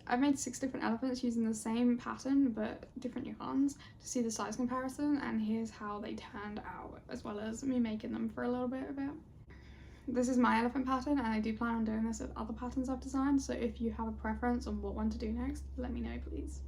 I've made 6 different elephants using the same pattern but different yarns to see the size comparison, and here's how they turned out, as well as me making them for a little bit of it. This is my elephant pattern, and I do plan on doing this with other patterns I've designed, so if you have a preference on what one to do next, let me know please.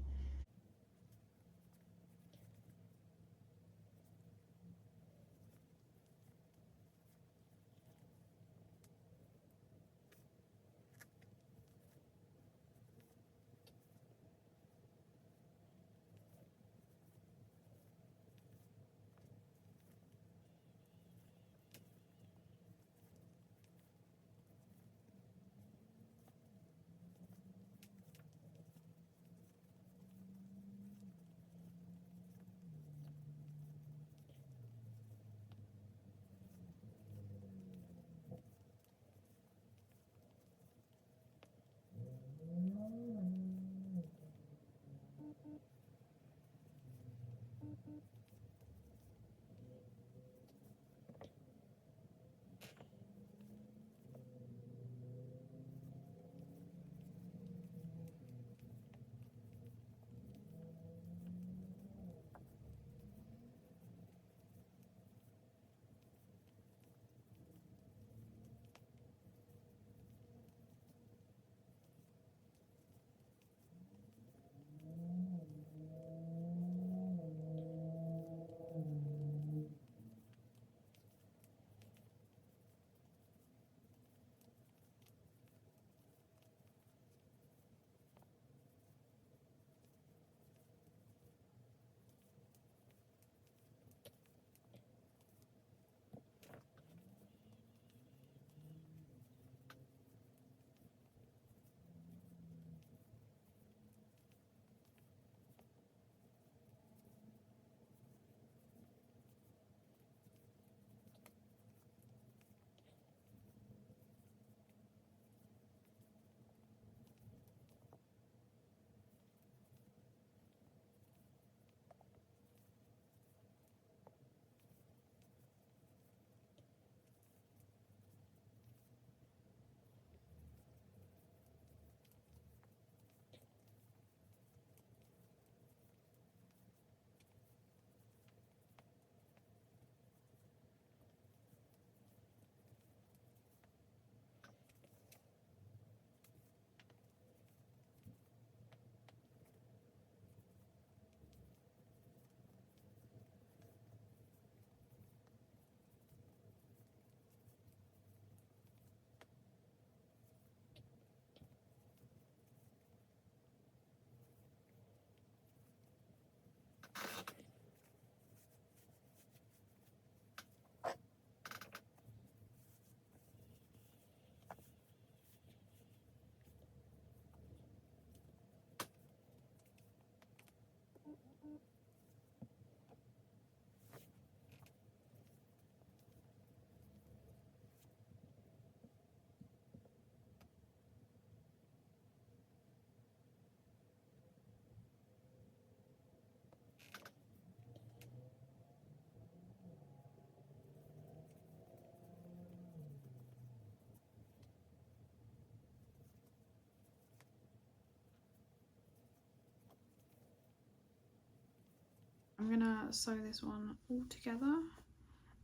I'm gonna sew this one all together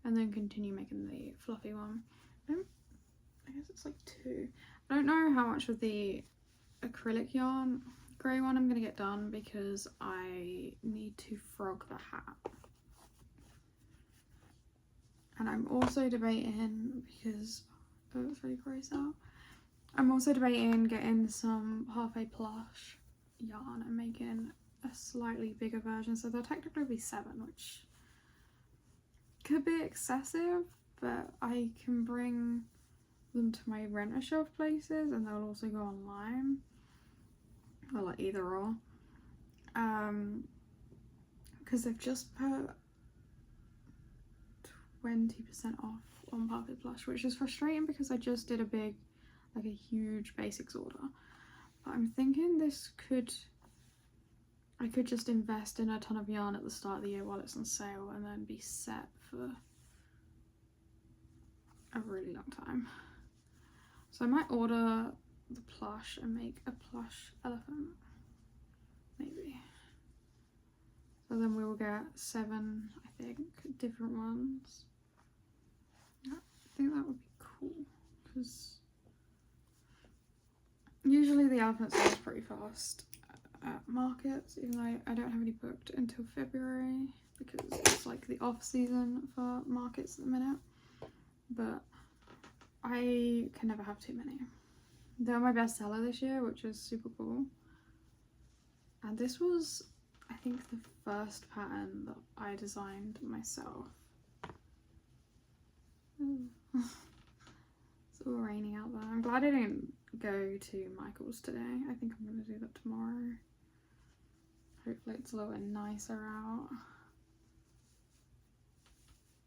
and then continue making the fluffy one. I guess it's like 2. I don't know how much of the acrylic yarn grey one I'm gonna get done because I need to frog the hat. And I'm also debating, because oh, it's really gross out, I'm also debating getting some halfway plush yarn and making a slightly bigger version, so they'll technically be 7, which could be excessive, but I can bring them to my rent a shelf places and they'll also go online, or like either or, because they've just put 20% off on Perfect Plush, which is frustrating because I just did a huge basics order. But I'm thinking I could just invest in a ton of yarn at the start of the year while it's on sale and then be set for a really long time. So I might order the plush and make a plush elephant, maybe. So then we will get 7, I think, different ones. I think that would be cool, because usually the elephant sells pretty fast at markets, even though I don't have any booked until February because it's like the off season for markets at the minute. But I can never have too many. They're my bestseller this year, which is super cool. And this was, I think, the first pattern that I designed myself. It's all raining out there. I'm glad I didn't go to Michael's today. I think I'm going to do that tomorrow. Hopefully it's a little bit nicer out.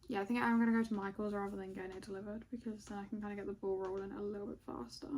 Yeah, I think I'm going to go to Michael's rather than getting it delivered, because then I can kind of get the ball rolling a little bit faster.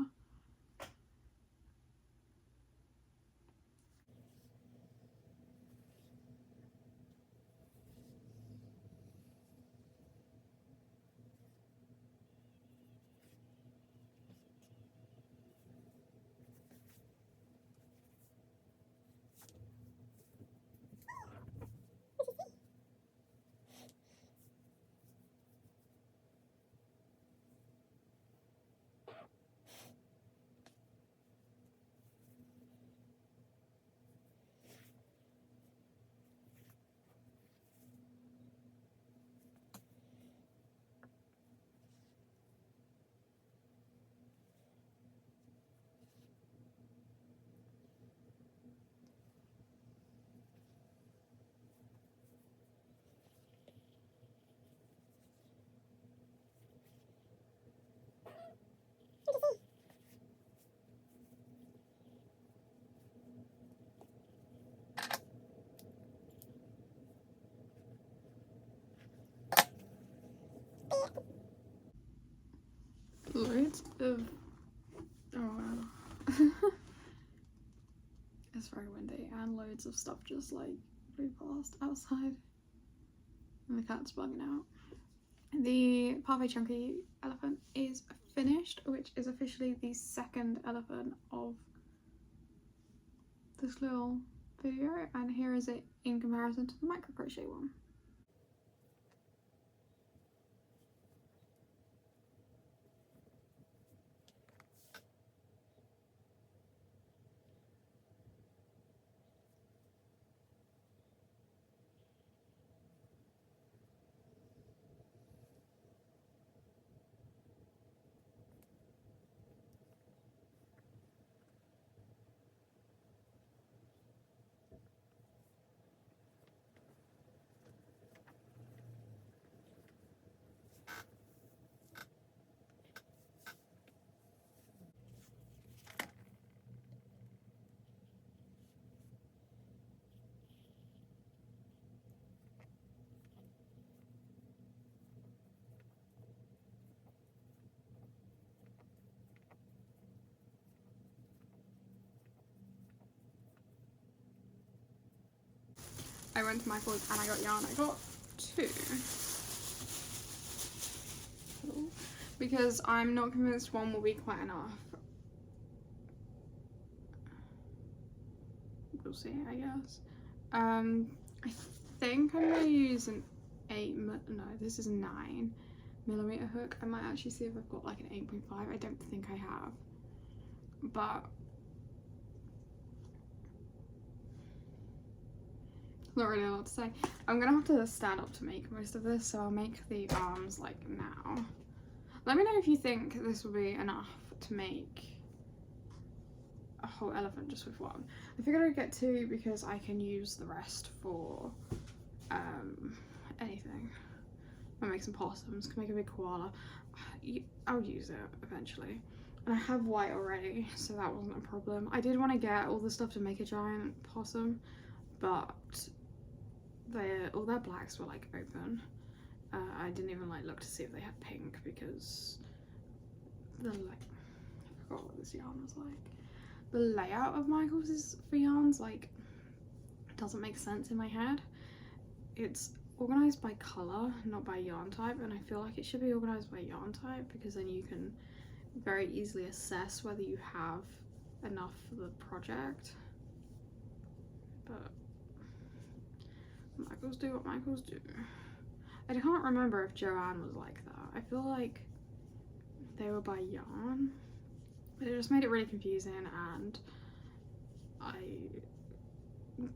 Loads of... oh wow. It's very windy and loads of stuff just like blew past outside. And the cat's bugging out. The Parfait Chunky elephant is finished, which is officially the second elephant of this little video, and here is it in comparison to the micro crochet one. I went to Michael's and I got yarn. I got 2. Because I'm not convinced one will be quite enough. We'll see, I guess. I think I'm gonna use an 8mm, no, this is a 9mm hook. I might actually see if I've got like an 8.5. I don't think I have. But not really a lot to say. I'm gonna have to stand up to make most of this, so I'll make the arms like now. Let me know if you think this will be enough to make a whole elephant just with one. I figured I'd get 2 because I can use the rest for anything. I'll make some possums, can make a big koala. I'll use it eventually. And I have white already, so that wasn't a problem. I did want to get all the stuff to make a giant possum, but all their blacks were like open. I didn't even like look to see if they had pink because I forgot what this yarn was like. The layout of Michael's for yarns like doesn't make sense in my head. It's organized by color, not by yarn type, and I feel like it should be organized by yarn type because then you can very easily assess whether you have enough for the project. But Michaels do what Michaels do. I can't remember if Joanne was like that. I feel like they were by yarn, but it just made it really confusing, and I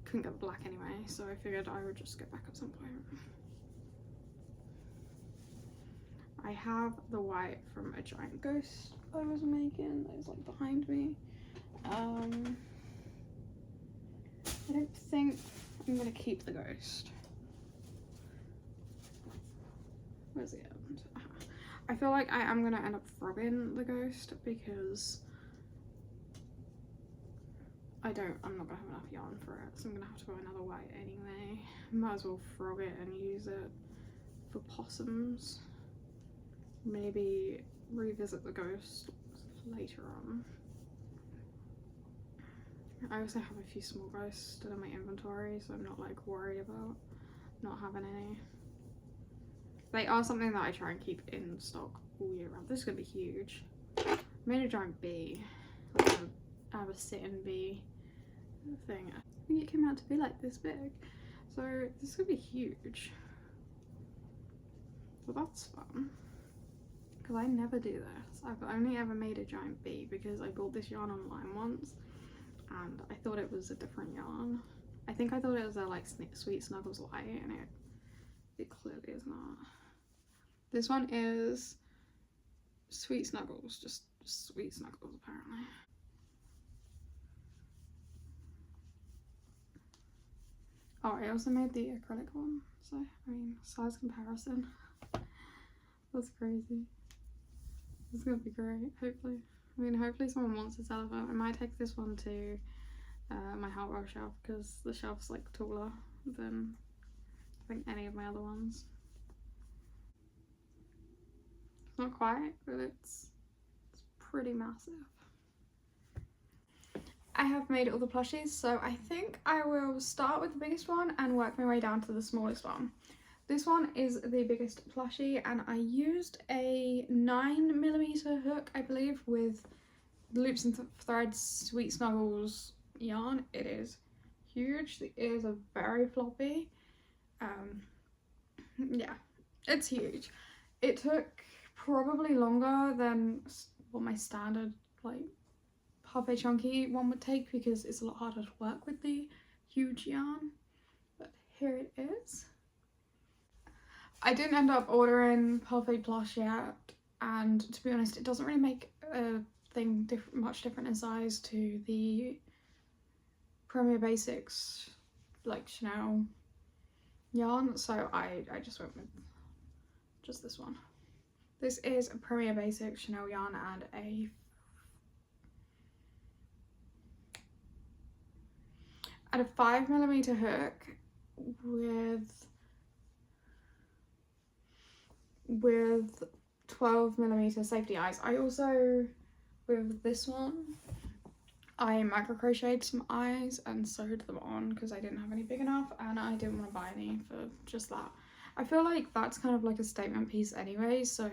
couldn't get the black anyway, so I figured I would just go back at some point. I have the white from a giant ghost I was making that is like behind me. I don't think I'm gonna keep the ghost. Where's the end? I feel like I am gonna end up frogging the ghost because I'm not gonna have enough yarn for it, so I'm gonna have to buy another white anyway. Might as well frog it and use it for possums. Maybe revisit the ghost later on. I also have a few small ghosts still in my inventory, so I'm not like worried about not having any. They are something that I try and keep in stock all year round. This is gonna be huge. I made a giant bee. Like I have a sitting bee thing. I think it came out to be like this big. So this is gonna be huge. Well, that's fun. Because I never do this. I've only ever made a giant bee because I bought this yarn online once and I thought it was a different yarn. I think I thought it was a like Sweet Snuggles light, and it clearly is not. This one is Sweet Snuggles, just Sweet Snuggles apparently. Oh, I also made the acrylic one, so I mean, size comparison. That's crazy. It's gonna be great, hopefully. I mean, hopefully someone wants to sell it. I might take this one to my Hardware shelf because the shelf's like taller than I think any of my other ones. It's not quite, but it's pretty massive. I have made all the plushies, so I think I will start with the biggest one and work my way down to the smallest one. This one is the biggest plushie, and I used a 9mm hook, I believe, with Loops and Threads Sweet Snuggles yarn. It is huge. The ears are very floppy. Yeah, it's huge. It took probably longer than what my standard like halfway chunky one would take because it's a lot harder to work with the huge yarn, but here it is. I didn't end up ordering halfway plush yet, and to be honest, it doesn't really make a thing much different in size to the Premier Basics like Chanel yarn, so I just went with just this one. This is a Premier Basics Chanel yarn and a 5mm hook with 12mm safety eyes. I also, with this one, I micro crocheted some eyes and sewed them on because I didn't have any big enough and I didn't want to buy any for just that. I feel like that's kind of like a statement piece anyway, so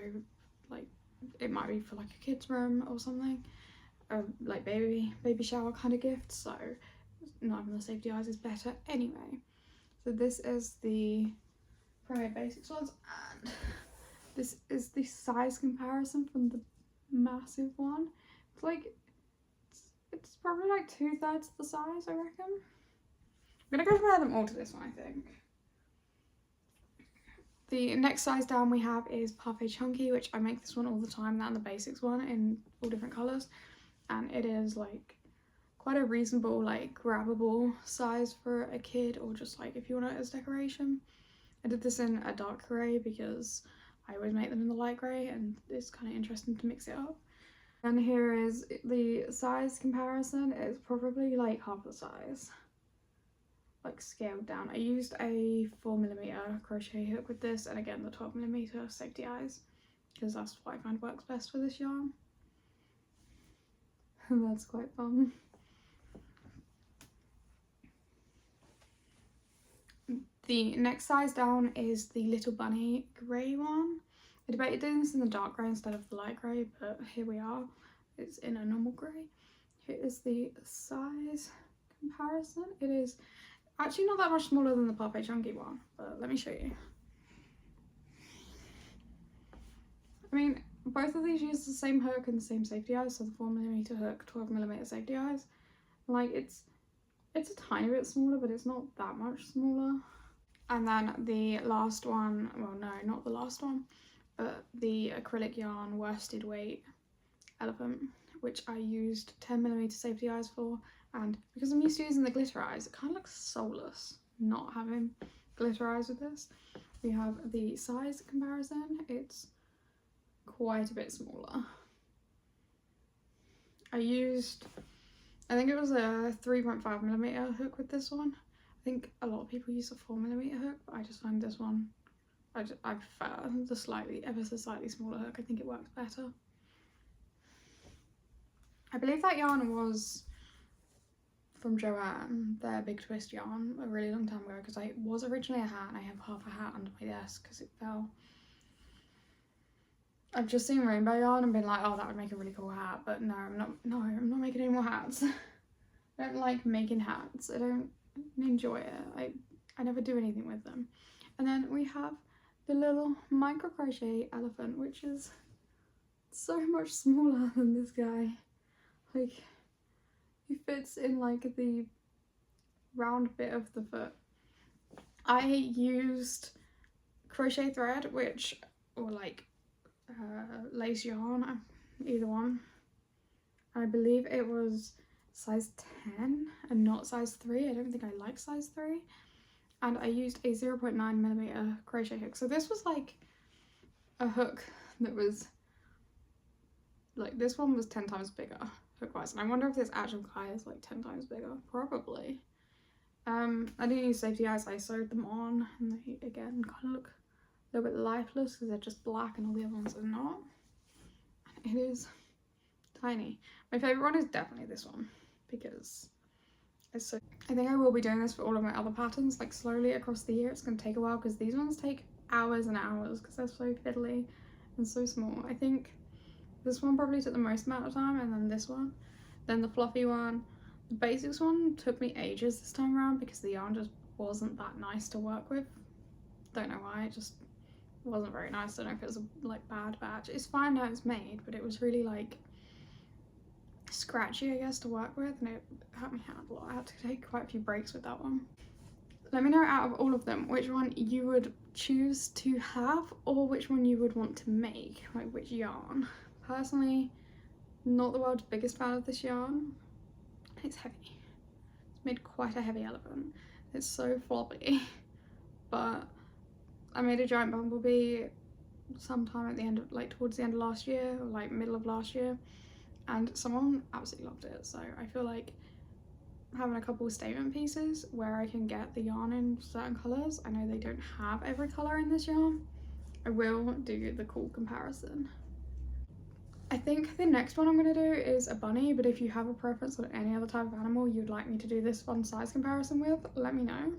like it might be for like a kid's room or something, like baby shower kind of gift, so not having the safety eyes is better anyway. So this is the Premier Basics ones, and this is the size comparison from the massive one. It's like it's probably like 2/3 the size, I reckon. I'm gonna compare them all to this one, I think. The next size down we have is Parfait Chunky, which I make this one all the time, and the Basics one in all different colours, and it is like quite a reasonable, like grabbable size for a kid, or just like if you want it as decoration. I did this in a dark grey because I always make them in the light grey and it's kind of interesting to mix it up. And here is the size comparison. It's probably like half the size, like scaled down. I used a 4mm crochet hook with this, and again the 12mm safety eyes, because that's what I find works best for this yarn. And that's quite fun. The next size down is the Little Bunny grey one. I debated doing this in the dark grey instead of the light grey, but here we are. It's in a normal grey. Here is the size comparison. It is actually not that much smaller than the Parfait Chunky one, but let me show you. I mean, both of these use the same hook and the same safety eyes, so the 4mm hook, 12mm safety eyes. Like, it's a tiny bit smaller, but it's not that much smaller. And then the last one, well no, not the last one, but the acrylic yarn worsted weight elephant, which I used 10mm safety eyes for, and because I'm used to using the glitter eyes, it kind of looks soulless not having glitter eyes with this. We have the size comparison. It's quite a bit smaller. I think it was a 3.5mm hook with this one. I think a lot of people use a 4mm hook, but I just find this one, I prefer the ever so slightly smaller hook. I think it works better. I believe that yarn was from Joanne, their Big Twist yarn, a really long time ago, because I was originally a hat and I have half a hat under my desk because it fell. I've just seen rainbow yarn and been like, oh, that would make a really cool hat, but no, I'm not making any more hats. I don't like making hats. I don't enjoy it. I never do anything with them. And then we have the little micro crochet elephant, which is so much smaller than this guy. Like, he fits in like the round bit of the foot. I used crochet thread, or like lace yarn, either one. I believe it was size 10 and not size 3. I don't think I like size 3. And I used a 0.9mm crochet hook. So this was like a hook that was like, this one was 10 times bigger hook wise. And I wonder if this actual guy is like 10 times bigger. Probably. I didn't use safety eyes. I sewed them on and they again kind of look a little bit lifeless because they're just black and all the other ones are not. And it is tiny. My favourite one is definitely this one because it's so... I think I will be doing this for all of my other patterns, like slowly across the year. It's going to take a while because these ones take hours and hours because they're so fiddly and so small. I think this one probably took the most amount of time, and then this one, then the fluffy one. The basics one took me ages this time around because the yarn just wasn't that nice to work with. Don't know why, it just wasn't very nice. I don't know if it was a like bad batch. It's fine now it's made, but it was really like scratchy, I guess, to work with, and it hurt my hand a lot. I had to take quite a few breaks with that one. Let me know out of all of them which one you would choose to have or which one you would want to make, like which yarn. Personally, not the world's biggest fan of this yarn. It's heavy. It's made quite a heavy elephant. It's so floppy. But I made a giant bumblebee sometime at the end of, like towards the end of last year, or like middle of last year, and someone absolutely loved it. So I feel like having a couple of statement pieces where I can get the yarn in certain colours. I know they don't have every colour in this yarn. I will do the cool comparison. I think the next one I'm going to do is a bunny, but if you have a preference on any other type of animal you'd like me to do this fun size comparison with, let me know.